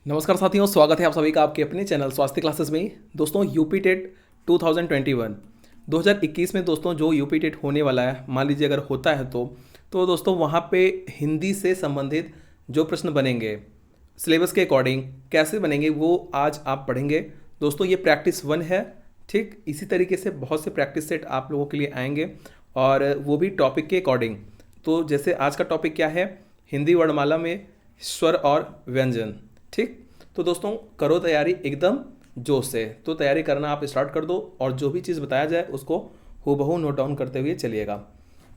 नमस्कार साथियों, स्वागत है आप सभी का आपके अपने चैनल स्वास्थ्य क्लासेस में। दोस्तों यूपी टेट 2021 2021 में दोस्तों जो यूपी टेट होने वाला है, मान लीजिए अगर होता है तो दोस्तों वहाँ पे हिंदी से संबंधित जो प्रश्न बनेंगे सिलेबस के अकॉर्डिंग कैसे बनेंगे वो आज आप पढ़ेंगे। दोस्तों ये प्रैक्टिस 1 है, ठीक। इसी तरीके से बहुत से प्रैक्टिस सेट आप लोगों के लिए आएंगे और वो भी टॉपिक के अकॉर्डिंग। तो जैसे आज का टॉपिक क्या है, हिंदी वर्णमाला में स्वर और व्यंजन, ठीक। तो दोस्तों करो तैयारी एकदम जोश से। तो तैयारी करना आप स्टार्ट कर दो और जो भी चीज़ बताया जाए उसको हूबहू नोट डाउन करते हुए चलिएगा।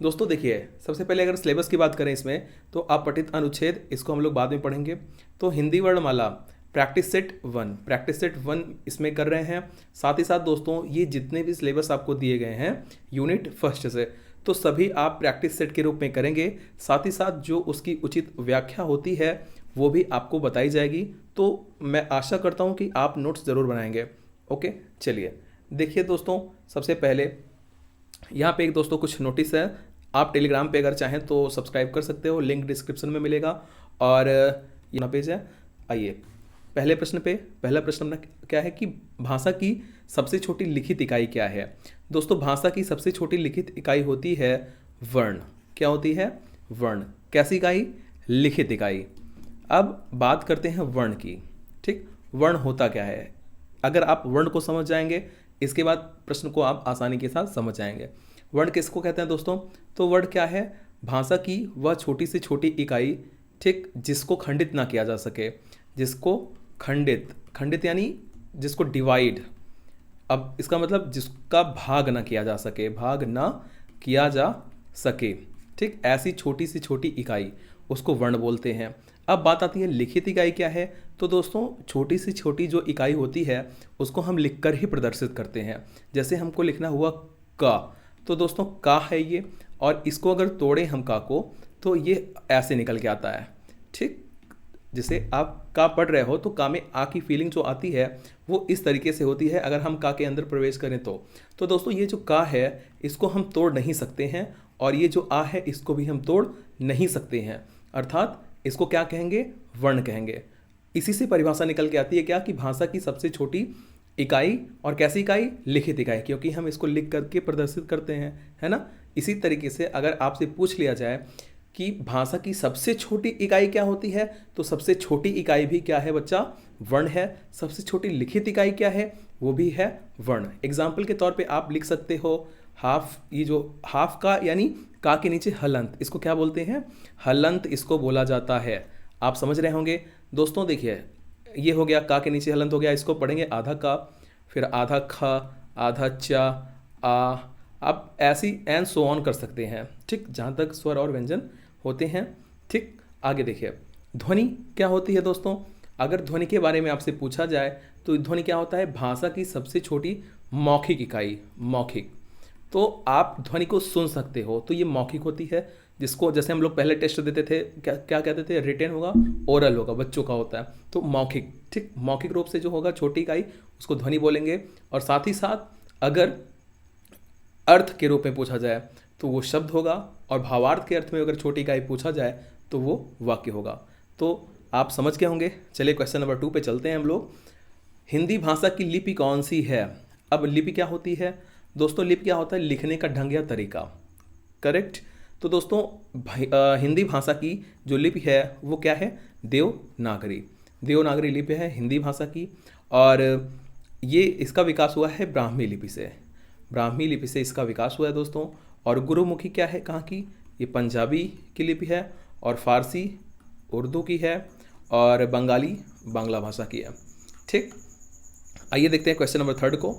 दोस्तों देखिए, सबसे पहले अगर सिलेबस की बात करें इसमें तो अपठित अनुच्छेद इसको हम लोग बाद में पढ़ेंगे। तो हिंदी वर्णमाला प्रैक्टिस सेट 1 इसमें कर रहे हैं। साथ ही साथ दोस्तों ये जितने भी सिलेबस आपको दिए गए हैं यूनिट फर्स्ट से, तो सभी आप प्रैक्टिस सेट के रूप में करेंगे। साथ ही साथ जो उसकी उचित व्याख्या होती है वो भी आपको बताई जाएगी। तो मैं आशा करता हूँ कि आप नोट्स ज़रूर बनाएंगे। ओके, चलिए देखिए दोस्तों, सबसे पहले यहाँ पे एक दोस्तों कुछ नोटिस है। आप टेलीग्राम पे अगर चाहें तो सब्सक्राइब कर सकते हो, लिंक डिस्क्रिप्शन में मिलेगा। और यहाँ पेज है, आइए पहला प्रश्न अपना क्या है कि भाषा की सबसे छोटी लिखित इकाई क्या है। दोस्तों भाषा की सबसे छोटी लिखित इकाई होती है वर्ण। क्या होती है? वर्ण। कैसी इकाई? लिखित इकाई। अब बात करते हैं वर्ण की, ठीक। वर्ण होता क्या है, अगर आप वर्ण को समझ जाएंगे इसके बाद प्रश्न को आप आसानी के साथ समझ जाएंगे। वर्ण किसको कहते हैं दोस्तों? तो वर्ण क्या है? भाषा की वह छोटी से छोटी इकाई, ठीक, जिसको खंडित ना किया जा सके। जिसको खंडित यानी जिसको डिवाइड, अब इसका मतलब जिसका भाग ना किया जा सके, ठीक। ऐसी छोटी से छोटी इकाई उसको वर्ण बोलते हैं। अब बात आती है लिखित इकाई क्या है। तो दोस्तों छोटी से छोटी जो इकाई होती है उसको हम लिखकर ही प्रदर्शित करते हैं। जैसे हमको लिखना हुआ का, तो दोस्तों का है ये, और इसको अगर तोड़ें हम का को तो ये ऐसे निकल के आता है, ठीक। जैसे आप का पढ़ रहे हो तो का में आ की फीलिंग जो आती है वो इस तरीके से होती है अगर हम का के अंदर प्रवेश करें तो दोस्तों ये जो का है इसको हम तोड़ नहीं सकते हैं, और ये जो आ है इसको भी हम तोड़ नहीं सकते हैं। अर्थात इसको क्या कहेंगे? वर्ण कहेंगे। इसी से परिभाषा निकल के आती है क्या कि भाषा की सबसे छोटी इकाई, और कैसी इकाई? लिखित इकाई, क्योंकि हम इसको लिख करके प्रदर्शित करते हैं, है ना। इसी तरीके से अगर आपसे पूछ लिया जाए कि भाषा की सबसे छोटी इकाई क्या होती है, तो सबसे छोटी इकाई भी क्या है बच्चा? वर्ण है। सबसे छोटी लिखित इकाई क्या है? वो भी है वर्ण। एग्जाम्पल के तौर पे आप लिख सकते हो हाफ, ये जो हाफ का यानी का के नीचे हलंत, इसको क्या बोलते हैं? हलंत इसको बोला जाता है। आप समझ रहे होंगे दोस्तों। देखिए ये हो गया का के नीचे हलंत हो गया, इसको पढ़ेंगे आधा का, फिर आधा ख, आधा चा, आ। आप ऐसी एंड सो ऑन कर सकते हैं, ठीक, जहाँ तक स्वर और व्यंजन होते हैं, ठीक। आगे देखिए ध्वनि क्या होती है दोस्तों। अगर ध्वनि के बारे में आपसे पूछा जाए तो ध्वनि क्या होता है? भाषा की सबसे छोटी मौखिक इकाई, मौखिक। तो आप ध्वनि को सुन सकते हो तो ये मौखिक होती है, जिसको जैसे हम लोग पहले टेस्ट देते थे क्या क्या कहते थे? रिटेन होगा, ओरल होगा, बच्चों का होता है। तो मौखिक, ठीक, मौखिक रूप से जो होगा छोटी इकाई उसको ध्वनि बोलेंगे। और साथ ही साथ अगर अर्थ के रूप में पूछा जाए तो वो शब्द होगा, और भावार्थ के अर्थ में अगर छोटी इकाई पूछा जाए तो वो वाक्य होगा। तो आप समझ गए होंगे। चलिए क्वेश्चन नंबर 2 पे चलते हैं हम लोग। हिंदी भाषा की लिपि कौन सी है? अब लिपि क्या होती है दोस्तों? लिपि क्या होता है? लिखने का ढंग या तरीका, करेक्ट। तो दोस्तों हिंदी भाषा की जो लिपि है वो क्या है? देवनागरी लिपि है हिंदी भाषा की। और ये इसका विकास हुआ है ब्राह्मी लिपि से इसका विकास हुआ है दोस्तों। और गुरुमुखी क्या है कहाँ की? ये पंजाबी की लिपि है, और फारसी उर्दू की है, और बंगाली बांग्ला भाषा की है, ठीक। आइए देखते हैं क्वेश्चन नंबर 3 को।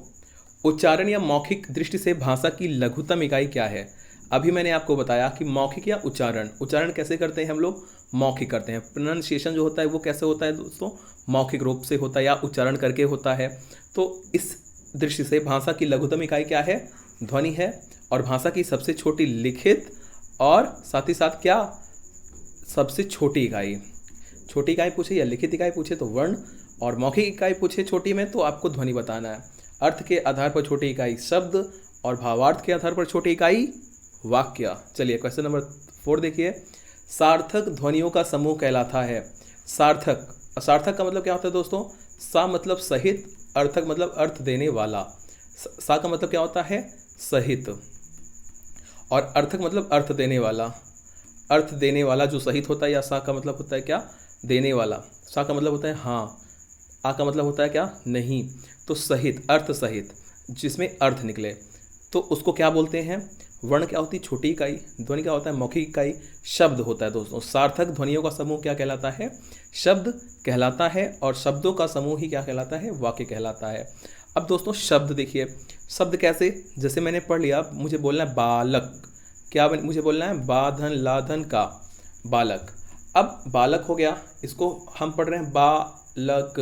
उच्चारण या मौखिक दृष्टि से भाषा की लघुतम इकाई क्या है? अभी मैंने आपको बताया कि मौखिक या उच्चारण कैसे करते हैं हम लोग? मौखिक करते हैं। प्रोनाउंसिएशन जो होता है वो कैसे होता है दोस्तों? मौखिक रूप से होता है या उच्चारण करके होता है। तो इस दृष्टि से भाषा की लघुतम इकाई क्या है? ध्वनि है। और भाषा की सबसे छोटी लिखित, और साथ ही साथ क्या? सबसे छोटी इकाई पूछे या लिखित इकाई पूछे तो वर्ण, और मौखिक इकाई पूछे छोटी में तो आपको ध्वनि बताना है। अर्थ के आधार पर छोटी इकाई शब्द, और भावार्थ के आधार पर छोटी इकाई वाक्य। चलिए क्वेश्चन नंबर 4 देखिए। सार्थक ध्वनियों का समूह कहलाता है। सार्थक सार्थक का मतलब क्या होता है दोस्तों? सा मतलब सहित, अर्थक मतलब अर्थ देने वाला। सा का मतलब क्या होता है? सहित, और अर्थक मतलब अर्थ देने वाला। अर्थ देने वाला जो सहित होता है, या सा का मतलब होता है क्या? देने वाला। सा का मतलब होता है हाँ, आ का मतलब होता है क्या? नहीं। तो सहित, अर्थ सहित, जिसमें अर्थ निकले, तो उसको क्या बोलते हैं? वर्ण क्या होती है? छोटी इकाई। ध्वनि क्या होता है? मौखिक इकाई। शब्द होता है दोस्तों। सार्थक ध्वनियों का समूह क्या कहलाता है? शब्द कहलाता है। और शब्दों का समूह ही क्या कहलाता है? वाक्य कहलाता है। अब दोस्तों शब्द देखिए, शब्द कैसे? जैसे मैंने पढ़ लिया, मुझे बोलना है बालक। क्या मुझे बोलना है? बाधन लाधन का बालक। अब बालक हो गया, इसको हम पढ़ रहे हैं बालक,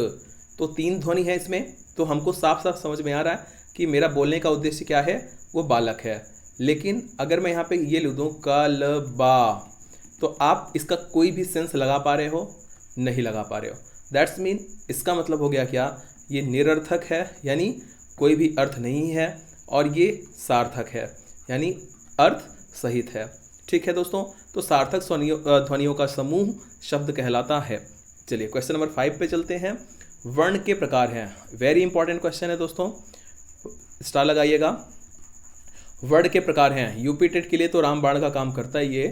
तो 3 ध्वनि है इसमें। तो हमको साफ साफ समझ में आ रहा है कि मेरा बोलने का उद्देश्य क्या है? वो बालक है। लेकिन अगर मैं यहाँ पे ये लिख दूँ कलबा, तो आप इसका कोई भी सेंस लगा पा रहे हो? नहीं लगा पा रहे हो। दैट्स मीन इसका मतलब हो गया क्या? ये निरर्थक है, यानी कोई भी अर्थ नहीं है, और ये सार्थक है, यानी अर्थ सहित है। ठीक है दोस्तों, तो सार्थक ध्वनियों का समूह शब्द कहलाता है। चलिए क्वेश्चन नंबर 5 पे चलते हैं। वर्ण के प्रकार हैं। वेरी इंपॉर्टेंट क्वेश्चन है दोस्तों, स्टार लगाइएगा। वर्ण के प्रकार हैं। यूपी टेट के लिए तो रामबाण का काम करता है ये।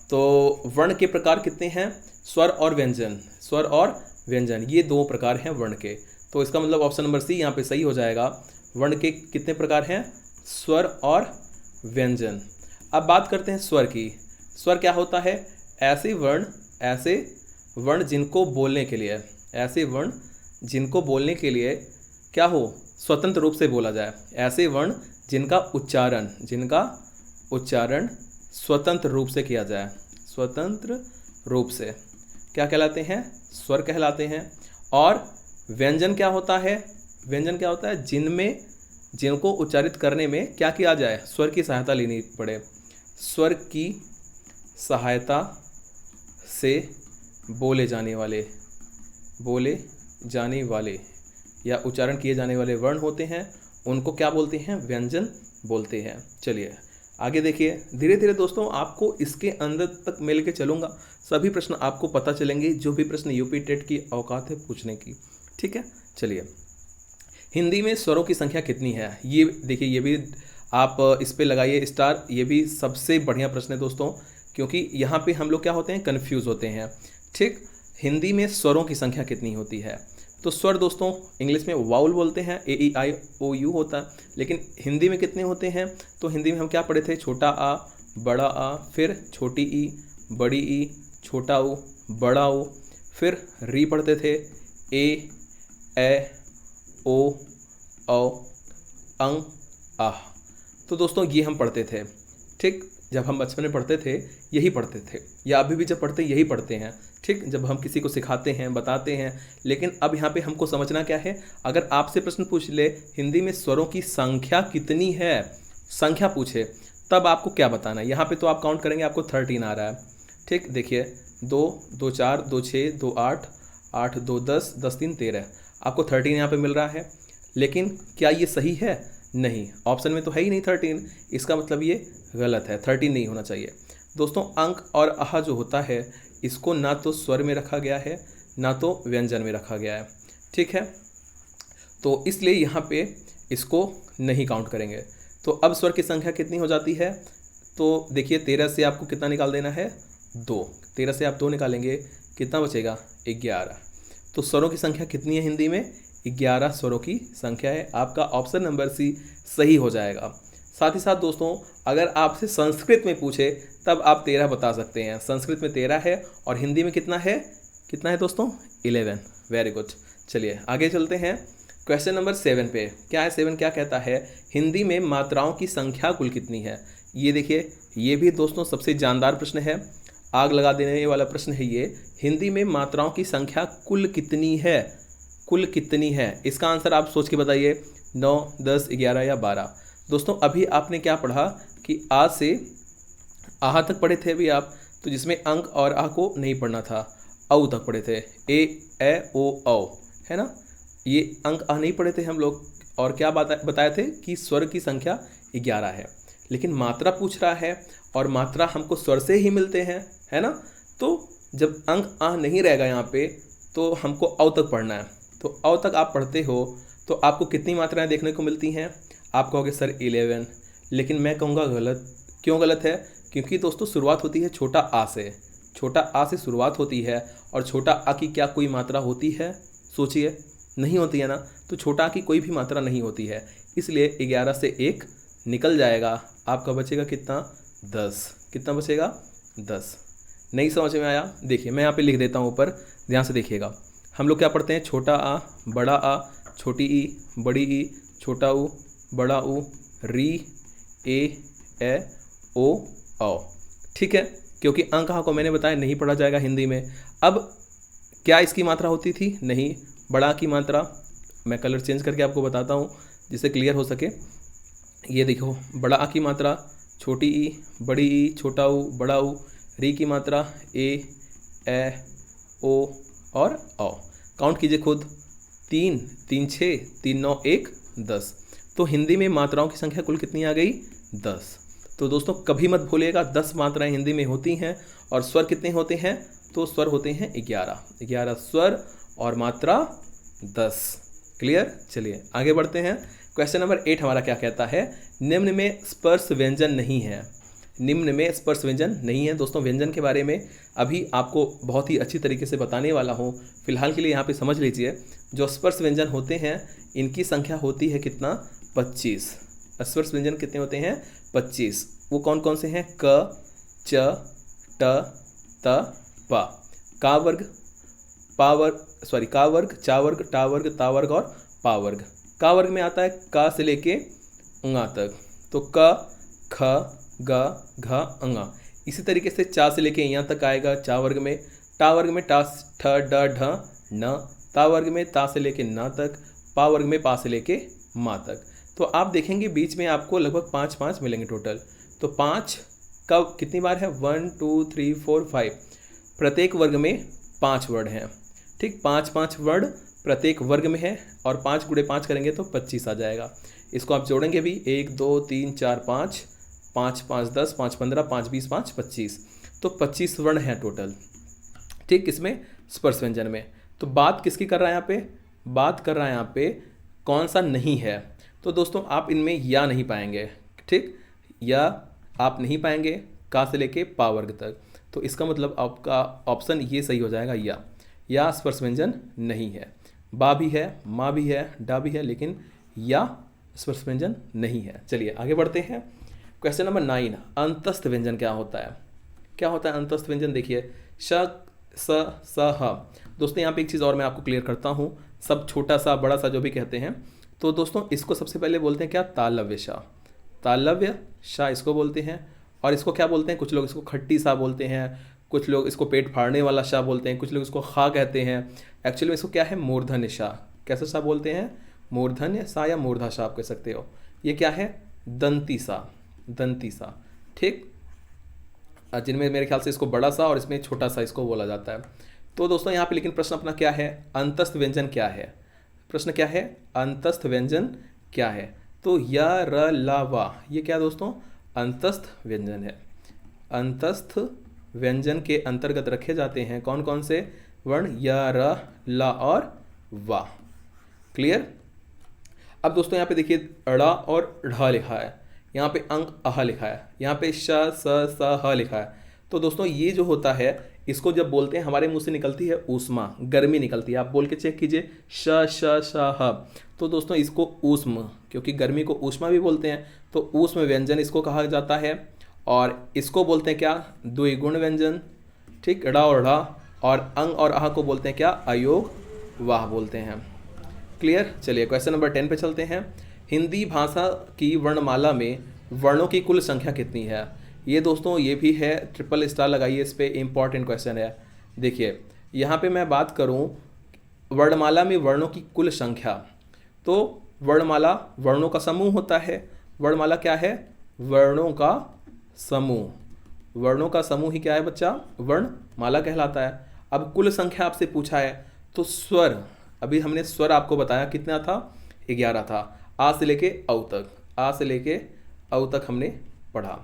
तो वर्ण के प्रकार कितने हैं? स्वर और व्यंजन। स्वर और व्यंजन, ये 2 प्रकार हैं वर्ण के। तो इसका मतलब ऑप्शन नंबर सी यहाँ पे सही हो जाएगा। वर्ण के कितने प्रकार हैं? स्वर और व्यंजन। अब बात करते हैं स्वर की। स्वर क्या होता है? ऐसे वर्ण जिनको बोलने के लिए, ऐसे वर्ण जिनको बोलने के लिए क्या हो? स्वतंत्र रूप से बोला जाए। ऐसे वर्ण जिनका उच्चारण स्वतंत्र रूप से किया जाए। स्वतंत्र रूप से क्या कहलाते हैं? स्वर कहलाते हैं। और व्यंजन क्या होता है? व्यंजन क्या होता है? जिनको उच्चारित करने में क्या किया जाए? स्वर की सहायता लेनी पड़े। स्वर की सहायता से बोले जाने वाले या उच्चारण किए जाने वाले वर्ण होते हैं, उनको क्या बोलते हैं? व्यंजन बोलते हैं। चलिए आगे देखिए। धीरे धीरे दोस्तों आपको इसके अंदर तक मैं लेके चलूँगा, सभी प्रश्न आपको पता चलेंगे, जो भी प्रश्न यूपी टेट की औकात है पूछने की। ठीक है, चलिए। हिंदी में स्वरों की संख्या कितनी है? ये देखिए, ये भी आप इस पे लगाइए स्टार। ये भी सबसे बढ़िया प्रश्न है दोस्तों, क्योंकि यहाँ पे हम लोग क्या होते हैं? कन्फ्यूज़ होते हैं। ठीक, हिंदी में स्वरों की संख्या कितनी होती है? तो स्वर दोस्तों इंग्लिश में वाउल बोलते हैं, AEIOU होता है, लेकिन हिंदी में कितने होते हैं? तो हिंदी में हम क्या पढ़े थे? छोटा आ, बड़ा आ, फिर छोटी ई, बड़ी ई, छोटा ऊ, बड़ा ऊ, फिर री पढ़ते थे, ए, ओ, औ, अंग, आह। तो दोस्तों ये हम पढ़ते थे। ठीक, जब हम बचपन में पढ़ते थे यही पढ़ते थे, या अभी भी जब पढ़ते यही पढ़ते हैं। ठीक, जब हम किसी को सिखाते हैं, बताते हैं। लेकिन अब यहाँ पे हमको समझना क्या है? अगर आपसे प्रश्न पूछ ले हिंदी में स्वरों की संख्या कितनी है, संख्या पूछे, तब आपको क्या बताना है? यहाँ पे तो आप काउंट करेंगे, आपको 13 आ रहा है। ठीक, देखिए 2, 2 4, 2 6, 2 8, 8 2 10, 10 3 13, आपको 13 यहाँ पे मिल रहा है। लेकिन क्या ये सही है? नहीं, ऑप्शन में तो है ही नहीं 13। इसका मतलब ये गलत है, 13 नहीं होना चाहिए। दोस्तों अंक और आह जो होता है, इसको ना तो स्वर में रखा गया है, ना तो व्यंजन में रखा गया है। ठीक है, तो इसलिए यहाँ पे इसको नहीं काउंट करेंगे। तो अब स्वर की संख्या कितनी हो जाती है? तो देखिए 13 से आपको कितना निकाल देना है? 2। 13 से आप 2 निकालेंगे, कितना बचेगा? 11। तो स्वरों की संख्या कितनी है हिंदी में? 11 स्वरों की संख्या है। आपका ऑप्शन नंबर सी सही हो जाएगा। साथ ही साथ दोस्तों अगर आपसे संस्कृत में पूछे तब आप 13 बता सकते हैं। संस्कृत में 13 है, और हिंदी में कितना है? कितना है दोस्तों? 11। Very good. चलिए आगे चलते हैं क्वेश्चन नंबर 7 पे। क्या है 7? क्या कहता है? हिंदी में मात्राओं की संख्या कुल कितनी है? ये देखिए, ये भी दोस्तों सबसे जानदार प्रश्न है, आग लगा देने वाला प्रश्न है ये। हिंदी में मात्राओं की संख्या कुल कितनी है? कुल कितनी है? इसका आंसर आप सोच के बताइए, 9, 10, 11 या 12। दोस्तों अभी आपने क्या पढ़ा कि आ से आह तक पढ़े थे अभी आप, तो जिसमें अंक और आ को नहीं पढ़ना था, औ तक पढ़े थे, ए ओ औ, है ना? ये अंक आ नहीं पढ़े थे हम लोग, और क्या बताए थे कि स्वर की संख्या 11 है। लेकिन मात्रा पूछ रहा है, और मात्रा हमको स्वर से ही मिलते हैं, है ना? तो जब अंक आ नहीं रहेगा यहाँ पे, तो हमको अव तक पढ़ना है। तो अव तक आप पढ़ते हो तो आपको कितनी मात्राएं देखने को मिलती हैं? आप कहोगे सर 11, लेकिन मैं कहूँगा गलत। क्यों गलत है? क्योंकि दोस्तों शुरुआत होती है छोटा आ से, छोटा आ से शुरुआत होती है, और छोटा आ की क्या कोई मात्रा होती है? सोचिए, नहीं होती है ना। तो छोटा आ की कोई भी मात्रा नहीं होती है, इसलिए 11 से 1 निकल जाएगा। आपका बचेगा कितना? 10। कितना बचेगा? 10। नहीं समझ में आया? देखिए मैं यहाँ पे लिख देता हूँ ऊपर, ध्यान से देखिएगा। हम लोग क्या पढ़ते हैं? छोटा आ, बड़ा आ, छोटी ई, बड़ी ई, छोटा ऊ, बड़ा ऊ, री, ए ओ, औ। ठीक है, क्योंकि अंक को मैंने बताया नहीं पढ़ा जाएगा हिंदी में। अब क्या इसकी मात्रा होती थी? नहीं, बड़ा की मात्रा। मैं कलर चेंज करके आपको बताता हूँ जिससे क्लियर हो सके। ये देखो, बड़ा आ की मात्रा छोटी ई, बड़ी ई, छोटा ऊ, बड़ा ऊ, री की मात्रा ए ओ और औ। काउंट कीजिए खुद, 3 3 6, 3 9 1 10। तो हिंदी में मात्राओं की संख्या कुल कितनी आ गई? 10। तो दोस्तों कभी मत भूलिएगा 10 मात्राएं हिंदी में होती हैं। और स्वर कितने होते हैं? तो स्वर होते हैं 11, 11 स्वर और मात्रा 10। क्लियर? चलिए आगे बढ़ते हैं। क्वेश्चन नंबर 8 हमारा क्या कहता है? निम्न में स्पर्श व्यंजन नहीं है। निम्न में स्पर्श व्यंजन नहीं है। दोस्तों व्यंजन के बारे में अभी आपको बहुत ही अच्छी तरीके से बताने वाला हूँ। फिलहाल के लिए यहाँ पे समझ लीजिए, जो स्पर्श व्यंजन होते हैं इनकी संख्या होती है कितना? 25। स्पर्श व्यंजन कितने होते हैं? 25। वो कौन कौन से हैं? क, च, ट, त, प। का वर्ग, पा वर्ग, सॉरी का वर्ग, चा वर्ग, टा वर्ग, ता वर्ग और पा वर्ग। का वर्ग में आता है का से लेके ङ तक, तो क, ख, ग, घ, ङ। इसी तरीके से चा से लेके यहाँ तक आएगा चा वर्ग में। टा वर्ग में टा, ठ, ड, ढ, न। ता वर्ग में ता से लेके न तक। पा वर्ग में पा से लेके मा तक। तो आप देखेंगे बीच में आपको लगभग 5 मिलेंगे टोटल। तो 5 कब कितनी बार है? 1 2 3 4 5। प्रत्येक वर्ग में 5 वर्ड हैं। ठीक, 5 वर्ड प्रत्येक वर्ग में है, और 5 गुणे 5 करेंगे तो 25 आ जाएगा। इसको आप जोड़ेंगे भी, 1 2 3 4 5, 5 5 10, 5 15, 5 20, 5 25। तो 25 वर्ण हैं टोटल। ठीक, इसमें स्पर्श व्यंजन में। तो बात किसकी कर रहा है यहाँ पे? बात कर रहा है यहाँ पे कौन सा नहीं है। तो दोस्तों आप इनमें या नहीं पाएंगे। ठीक, या आप नहीं पाएंगे का से लेके पा वर्ग तक। तो इसका मतलब आपका ऑप्शन ये सही हो जाएगा, या स्पर्श व्यंजन नहीं है। बा भी है, माँ भी है, डा भी है, लेकिन या स्पर्श व्यंजन नहीं है। चलिए आगे बढ़ते हैं। क्वेश्चन नंबर 9, अंतस्थ व्यंजन क्या होता है? क्या होता है अंतस्थ व्यंजन? देखिए, श, स, ह। दोस्तों यहाँ पे एक चीज़ और मैं आपको क्लियर करता हूँ। सब छोटा सा बड़ा सा जो भी कहते हैं, तो दोस्तों इसको सबसे पहले बोलते हैं क्या? तालव्य सा। तालव्य सा इसको बोलते हैं। और इसको क्या बोलते हैं? कुछ लोग इसको खट्टी सा बोलते हैं, कुछ लोग इसको पेट फाड़ने वाला शाह बोलते हैं, कुछ लोग इसको खा कहते हैं। एक्चुअली में इसको क्या है? मूर्धन्य शाह। कैसा शाह बोलते हैं? मूर्धन्य शाह या मूर्धा शाह आप कह सकते हो। ये क्या है? दंती सा, दंती सा। ठीक, जिनमें मेरे ख्याल से इसको बड़ा सा और इसमें छोटा सा इसको बोला जाता है। तो दोस्तों यहाँ पे लेकिन प्रश्न अपना क्या है? अंतस्थ व्यंजन क्या है? प्रश्न क्या है? अंतस्थ व्यंजन क्या है? तो या, र, ला, वा, ये क्या दोस्तों? अंतस्थ व्यंजन है। अंतस्थ व्यंजन के अंतर्गत रखे जाते हैं कौन कौन से वर्ण? या, र, ला और वा। क्लियर? अब दोस्तों यहाँ पे देखिए अड़ा और ढ लिखा है, यहाँ पे अंक अह लिखा है, यहाँ पे श, स, ह लिखा है। तो दोस्तों ये जो होता है, इसको जब बोलते हैं हमारे मुंह से निकलती है ऊष्मा, गर्मी निकलती है। आप बोल के चेक कीजिए, श, श, श, ह। तो दोस्तों इसको ऊष्म, क्योंकि गर्मी को ऊष्मा भी बोलते हैं, तो ऊष्म व्यंजन इसको कहा जाता है। और इसको बोलते हैं क्या? द्विगुण व्यंजन। ठीक, ड़ा और ढा। और अंग और आह को बोलते हैं क्या? अयोग वाह बोलते हैं। क्लियर? चलिए क्वेश्चन नंबर 10 पे चलते हैं। हिंदी भाषा की वर्णमाला में वर्णों की कुल संख्या कितनी है? ये दोस्तों ये भी है, ट्रिपल स्टार लगाइए इस पर, इम्पॉर्टेंट क्वेश्चन है। देखिए यहाँ पे मैं बात करूँ वर्णमाला में वर्णों की कुल संख्या, तो वर्णमाला वर्णों का समूह होता है। वर्णमाला क्या है? वर्णों का समूह। वर्णों का समूह ही क्या है बच्चा? वर्णमाला कहलाता है। अब कुल संख्या आपसे पूछा है, तो स्वर, अभी हमने स्वर आपको बताया कितना था? 11 था। आ से लेके औ तक, आ से लेके औ तक हमने पढ़ा।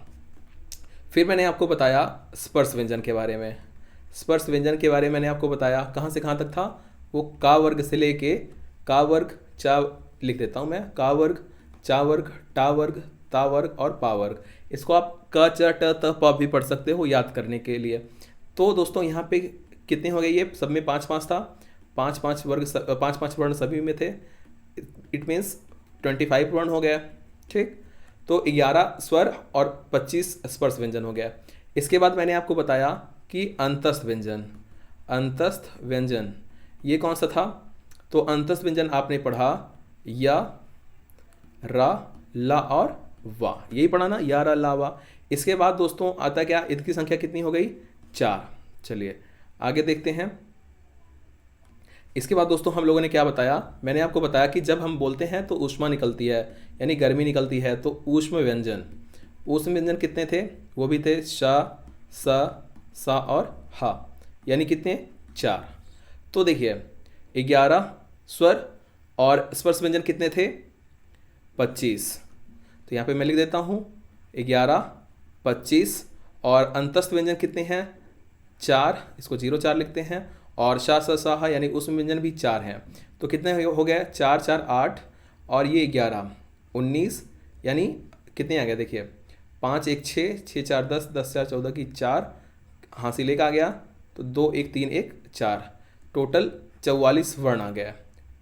फिर मैंने आपको बताया स्पर्श व्यंजन के बारे में। स्पर्श व्यंजन के बारे में मैंने आपको बताया, कहाँ से कहाँ तक था, वो का वर्ग से लेके का वर्ग चा, लिख देता हूँ मैं, का वर्ग, चा वर्ग, टा वर्ग, ता वर्ग और पा वर्ग। इसको आप क च ट त प भी पढ़ सकते हो याद करने के लिए। तो दोस्तों यहाँ पे कितने हो गए, ये सब में 5-5 था, 5-5 वर्ग, 5-5 वर्ण सभी में थे, इट मीन्स 25 वर्ण हो गया। ठीक, तो 11 स्वर और 25 स्पर्श व्यंजन हो गया। इसके बाद मैंने आपको बताया कि अंतस्थ व्यंजन, अंतस्थ व्यंजन ये कौन सा था, तो अंतस्थ व्यंजन आपने पढ़ा या, रा, ला और वा, यही पढ़ा ना, या, रा, ला, वा। इसके बाद दोस्तों आता क्या, इनकी संख्या कितनी हो गई, 4। चलिए आगे देखते हैं। इसके बाद दोस्तों हम लोगों ने क्या बताया, मैंने आपको बताया कि जब हम बोलते हैं तो ऊष्मा निकलती है, यानी गर्मी निकलती है, तो ऊष्म व्यंजन, ऊष्म व्यंजन कितने थे, वो भी थे श, स, सा और हा, यानी कितने, 4। तो देखिए 11 स्वर और स्पर्श व्यंजन कितने थे, 25। तो यहाँ पे मैं लिख देता हूँ 11, 25 और अंतस्थ व्यंजन कितने हैं, 4, इसको 0-4 लिखते हैं, और शा स सा हा यानी उसमें व्यंजन भी 4 हैं। तो कितने हो गए, 4-4 8 और ये 11 19, यानी कितने आ गए, देखिए 5 1 6, 6 4 10, 10 4 14 की 4, हासिल एक आ गया, तो 2 1 3 1 4, टोटल 44 वर्ण आ गए।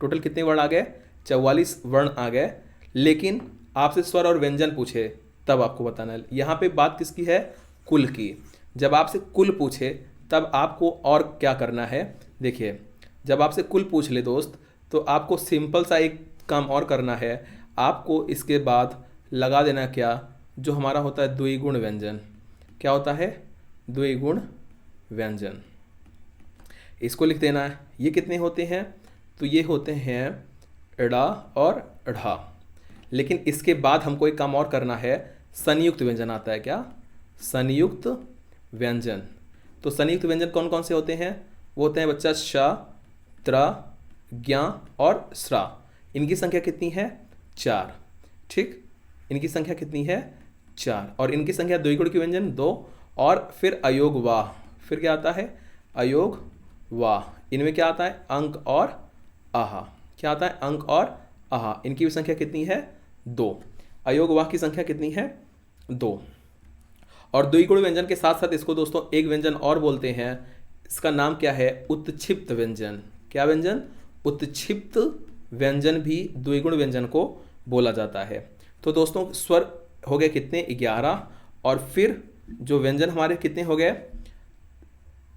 टोटल कितने वर्ण आ गए, 44 वर्ण आ गए। लेकिन आपसे स्वर और व्यंजन पूछे तब आपको बताना है, यहाँ पे बात किसकी है, कुल की। जब आपसे कुल पूछे तब आपको और क्या करना है, देखिए जब आपसे कुल पूछ ले दोस्त, तो आपको सिंपल सा एक काम और करना है, आपको इसके बाद लगा देना क्या, जो हमारा होता है द्विगुण व्यंजन। क्या होता है, द्विगुण व्यंजन, इसको लिख देना है। ये कितने होते हैं, तो ये होते हैं ड़ा और ढ़ा। लेकिन इसके बाद हमको एक काम और करना है, संयुक्त व्यंजन आता है, क्या, संयुक्त व्यंजन। तो संयुक्त व्यंजन कौन कौन से होते हैं, वो होते हैं बच्चा श, त्र, ज्ञ और स्रा। इनकी संख्या कितनी है, 4। ठीक, इनकी संख्या कितनी है, 4, और इनकी संख्या द्विगुण की व्यंजन 2, और फिर अयोग वाह, फिर क्या आता है, अयोग वाह। इनमें क्या आता है, अंक और आहा, क्या आता है, अंक और आहा। इनकी भी संख्या कितनी है, 2। अयोग वाह की संख्या कितनी है, 2। और द्विगुण व्यंजन के साथ साथ इसको दोस्तों एक व्यंजन और बोलते हैं, इसका नाम क्या है, उत्क्षिप्त व्यंजन। क्या व्यंजन, उत्क्षिप्त व्यंजन भी द्विगुण व्यंजन को बोला जाता है। तो दोस्तों स्वर हो गए कितने, 11, और फिर जो व्यंजन हमारे कितने हो गए,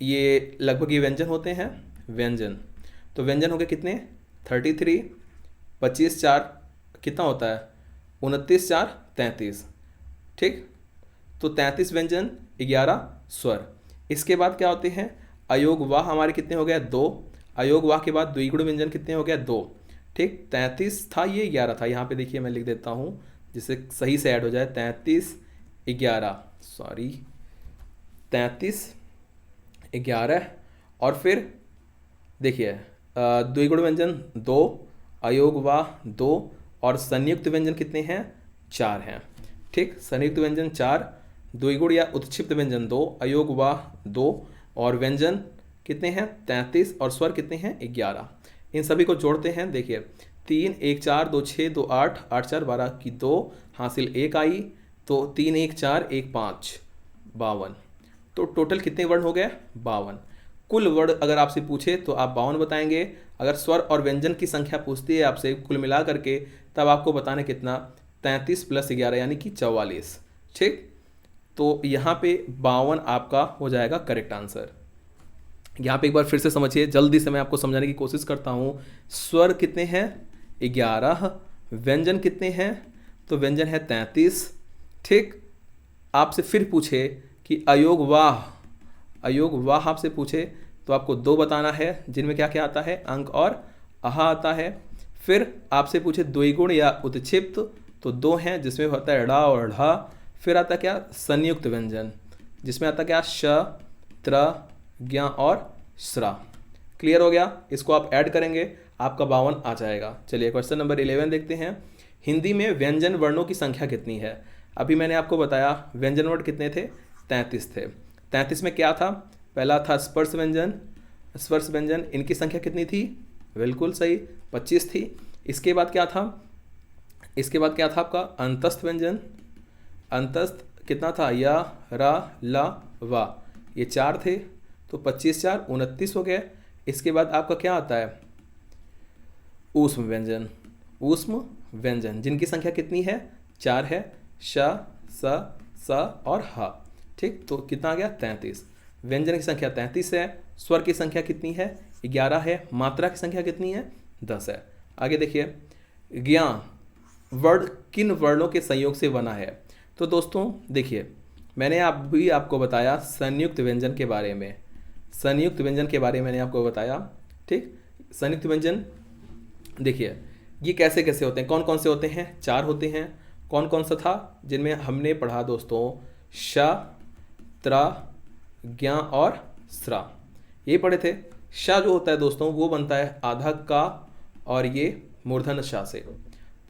ये लगभग ये व्यंजन होते हैं, व्यंजन। तो व्यंजन हो गए कितने, 33, 25 4 कितना होता है, 29 4 33। ठीक, तो 33 व्यंजन, 11 स्वर। इसके बाद क्या होते हैं, अयोग वाह हमारे कितने हो गए, 2। अयोग वाह के बाद द्विगुण व्यंजन कितने हो गए, 2। ठीक, 33 था, ये 11 था। यहाँ पे देखिए मैं लिख देता हूँ जिससे सही से ऐड हो जाए, 33 11, सॉरी 33 11, और फिर देखिए द्विगुण व्यंजन 2, अयोग वाह 2, और संयुक्त व्यंजन कितने हैं, 4 हैं। ठीक, संयुक्त व्यंजन 4, द्विगुण या उत्क्षिप्त व्यंजन 2, अयोग वाह 2, और व्यंजन कितने हैं, 33, और स्वर कितने हैं, 11। इन सभी को जोड़ते हैं, देखिए 3 1 4 2 6 2 8 8 4 12 की 2, हासिल 1 आई, तो 3 1 4 1 5 52। तो टोटल कितने वर्ण हो गए, 52। कुल वर्ण अगर आपसे पूछे तो आप 52 बताएंगे। अगर स्वर और व्यंजन की संख्या पूछती है आपसे कुल मिला करके, तब आपको बताना कितना, 33 + 11 यानी कि 44। ठीक, तो यहाँ पे 52 आपका हो जाएगा करेक्ट आंसर। यहाँ पे एक बार फिर से समझिए, जल्दी से मैं आपको समझाने की कोशिश करता हूँ। स्वर कितने हैं, 11, व्यंजन कितने हैं, तो व्यंजन है 33। ठीक, आपसे फिर पूछे कि अयोग वाह आपसे पूछे तो आपको 2 बताना है, जिनमें क्या क्या आता है, अंक और आहा आता है। फिर आपसे पूछे द्विगुण या उत्क्षिप्त, तो 2 हैं, जिसमें होता है ड़ा और ढा। फिर आता क्या, संयुक्त व्यंजन, जिसमें आता क्या, श, त्र, ज्ञ और स्रा। क्लियर हो गया, इसको आप ऐड करेंगे आपका 52 आ जाएगा। चलिए क्वेश्चन नंबर 11 देखते हैं। हिंदी में व्यंजन वर्णों की संख्या कितनी है। अभी मैंने आपको बताया व्यंजन वर्ण कितने थे, 33 थे। 33 में क्या था, पहला था स्पर्श व्यंजन। स्पर्श व्यंजन इनकी संख्या कितनी थी? बिल्कुल सही, 25 थी। इसके बाद क्या था? इसके बाद क्या था आपका? अंतस्थ व्यंजन। अंतस्थ कितना था? या, रा, ला, वा, ये 4 थे, तो 25 4 29 हो गए। इसके बाद आपका क्या आता है? ऊष्म व्यंजन। ऊष्म व्यंजन जिनकी संख्या कितनी है? 4 है, श, स और ह। ठीक, तो कितना आ गया? 33। व्यंजन की संख्या 33 है। स्वर की संख्या कितनी है? 11 है। मात्रा की संख्या कितनी है? 10 है। आगे देखिए, ज्ञ वर्ण किन वर्णों के संयोग से बना है? तो दोस्तों देखिए, मैंने आपको बताया संयुक्त व्यंजन के बारे में। संयुक्त व्यंजन के बारे में मैंने आपको बताया। ठीक, संयुक्त व्यंजन देखिए ये कैसे कैसे होते हैं, कौन कौन से होते हैं? 4 होते हैं। कौन कौन सा था जिनमें हमने पढ़ा दोस्तों? श, त्र, ज्ञ और स्रा, ये पढ़े थे। श जो होता है दोस्तों वो बनता है आधा का और ये मूर्धन श से।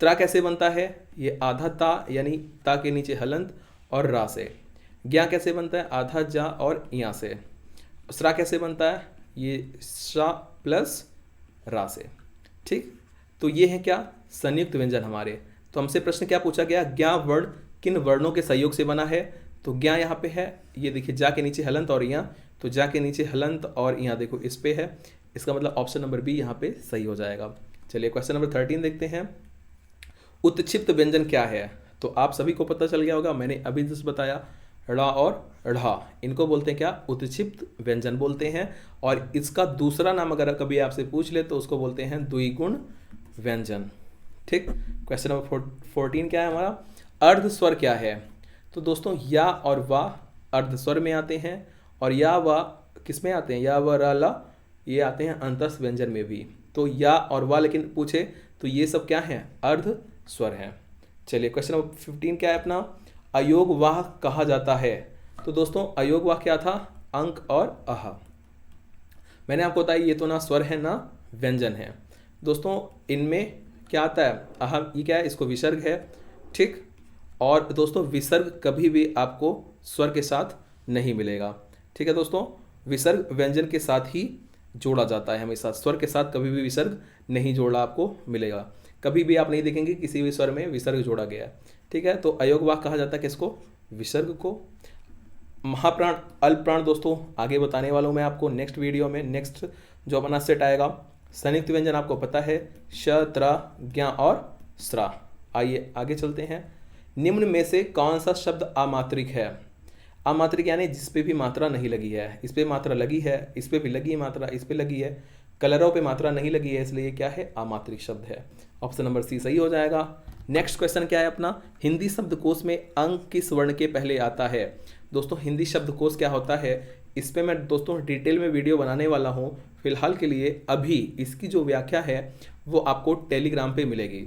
त्रा कैसे बनता है? ये आधा ता यानी ता के नीचे हलंत और रा से। ज्ञ कैसे बनता है? आधा जा और या से। स्रा कैसे बनता है? ये श प्लस रा से। ठीक, तो ये है क्या? संयुक्त व्यंजन हमारे। तो हमसे प्रश्न क्या पूछा गया? ज्ञ वर्ण किन वर्णों के संयोग से बना है? तो ज्ञ यहाँ पे है, ये देखिए जा के नीचे हलंत और या, तो जा के नीचे हलंत और यहाँ देखो इस पे है। इसका मतलब ऑप्शन नंबर बी यहाँ पे सही हो जाएगा। चलिए क्वेश्चन नंबर 13 देखते हैं। उत्क्षिप्त व्यंजन क्या है? तो आप सभी को पता चल गया होगा, मैंने अभी जस्ट बताया। ड़ा और ढ़ा इनको बोलते हैं क्या? उत्क्षिप्त व्यंजन बोलते हैं। और इसका दूसरा नाम अगर कभी आपसे पूछ ले तो उसको बोलते हैं द्विगुण व्यंजन। ठीक, क्वेश्चन नंबर 14 क्या है हमारा? अर्ध स्वर क्या है? तो दोस्तों या और वा अर्ध स्वर में आते हैं, और या वा किस में आते हैं? या व रा ला ये आते हैं अंतस्थ व्यंजन में भी। तो या और वा लेकिन पूछे तो ये सब क्या है? अर्ध स्वर हैं। चलिए क्वेश्चन नंबर 15 क्या है अपना? अयोग वाह कहा जाता है। तो दोस्तों अयोग वाह क्या था? अंक और अह। मैंने आपको बताया ये तो ना स्वर है ना व्यंजन है। दोस्तों इनमें क्या आता है? अह, ये क्या है? इसको विसर्ग है। ठीक, और दोस्तों विसर्ग कभी भी आपको स्वर के साथ नहीं मिलेगा। ठीक है दोस्तों, विसर्ग व्यंजन के साथ ही जोड़ा जाता है हमेशा, स्वर के साथ कभी भी विसर्ग नहीं जोड़ा आपको मिलेगा। कभी भी आप नहीं देखेंगे किसी भी स्वर में विसर्ग जोड़ा गया है। ठीक है, तो अयोग वाह कहा जाता है किसको? विसर्ग को। महाप्राण अल्प प्राण दोस्तों आगे बताने वाला हूँ मैं आपको नेक्स्ट वीडियो में। नेक्स्ट जो अपना सेट आएगा संयुक्त व्यंजन आपको पता है श, त्र, ज्ञ और स्रा। आइए आगे चलते हैं। निम्न में से कौन सा शब्द अमात्रिक है? अमात्रिक यानी जिस पे भी मात्रा नहीं लगी है। इस पे मात्रा लगी है, इस पे भी लगी है मात्रा, इस पे लगी है, कलरों पे मात्रा नहीं लगी है, इसलिए क्या है? अमात्रिक शब्द है। ऑप्शन नंबर सी सही हो जाएगा। नेक्स्ट क्वेश्चन क्या है अपना? हिंदी शब्दकोश में अंक किस वर्ण के पहले आता है? दोस्तों हिंदी शब्दकोश क्या होता है इस पे मैं दोस्तों डिटेल में वीडियो बनाने वाला हूँ। फिलहाल के लिए अभी इसकी जो व्याख्या है वो आपको टेलीग्राम पे मिलेगी।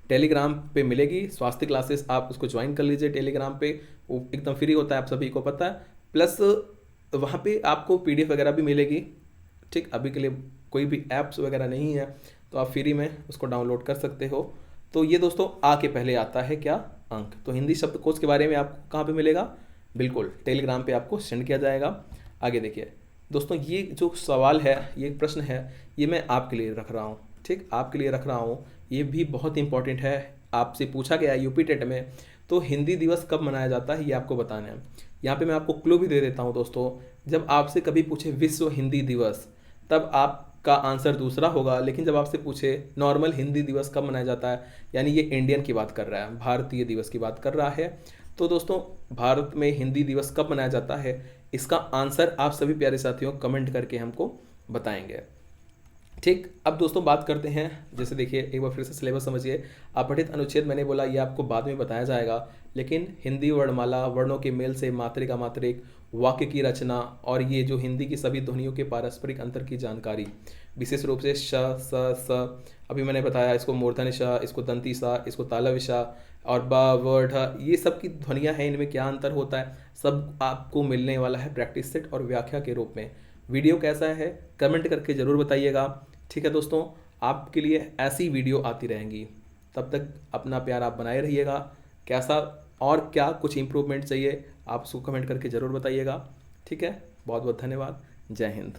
टेलीग्राम पे मिलेगी। स्वास्थ्य क्लासेस आप उसको ज्वाइन कर लीजिए टेलीग्राम पे, वो एकदम फ्री होता है, आप सभी को पता है। प्लस वहाँ पे आपको PDF वगैरह भी मिलेगी। ठीक, अभी के लिए कोई भी ऐप्स वगैरह नहीं है तो आप फ्री में उसको डाउनलोड कर सकते हो। तो ये दोस्तों आ के पहले आता है क्या? अंक। तो हिंदी शब्दकोश के बारे में आपको कहाँ पे मिलेगा? बिल्कुल टेलीग्राम पे आपको सेंड किया जाएगा। आगे देखिए दोस्तों, ये जो सवाल है, ये प्रश्न है, ये मैं आपके लिए रख रहा हूँ। ठीक, आपके लिए रख रहा हूँ, ये भी बहुत इंपॉर्टेंट है। आपसे पूछा गया है यूपी टेट में, तो हिंदी दिवस कब मनाया जाता है ये आपको बताना है। यहाँ पे मैं आपको क्लू भी दे देता हूँ दोस्तों, जब आपसे कभी पूछे विश्व हिंदी दिवस तब आपका आंसर दूसरा होगा, लेकिन जब आपसे पूछे नॉर्मल हिंदी दिवस कब मनाया जाता है, यानी ये इंडियन की बात कर रहा है, भारतीय दिवस की बात कर रहा है। तो दोस्तों भारत में हिंदी दिवस कब मनाया जाता है, इसका आंसर आप सभी प्यारे साथियों कमेंट करके हमको बताएंगे। ठीक, अब दोस्तों बात करते हैं, जैसे देखिए एक बार फिर से सिलेबस समझिए। अपठित अनुच्छेद मैंने बोला ये आपको बाद में बताया जाएगा, लेकिन हिंदी वर्णमाला, वर्णों के मेल से मात्रिक अमात्रिक, वाक्य की रचना और ये जो हिंदी की सभी ध्वनियों के पारस्परिक अंतर की जानकारी, विशेष रूप से श, स, अभी मैंने बताया इसको मूर्धन्य श, इसको दंती सा, इसको तालव्य श और ब, व, ढ, ये सब की ध्वनियाँ हैं, इनमें क्या अंतर होता है, सब आपको मिलने वाला है प्रैक्टिस सेट और व्याख्या के रूप में। वीडियो कैसा है कमेंट करके ज़रूर बताइएगा। ठीक है दोस्तों, आपके लिए ऐसी वीडियो आती रहेंगी। तब तक अपना प्यार आप बनाए रहिएगा। कैसा और क्या कुछ इम्प्रूवमेंट चाहिए आप उसको कमेंट करके ज़रूर बताइएगा। ठीक है, बहुत बहुत धन्यवाद। जय हिंद।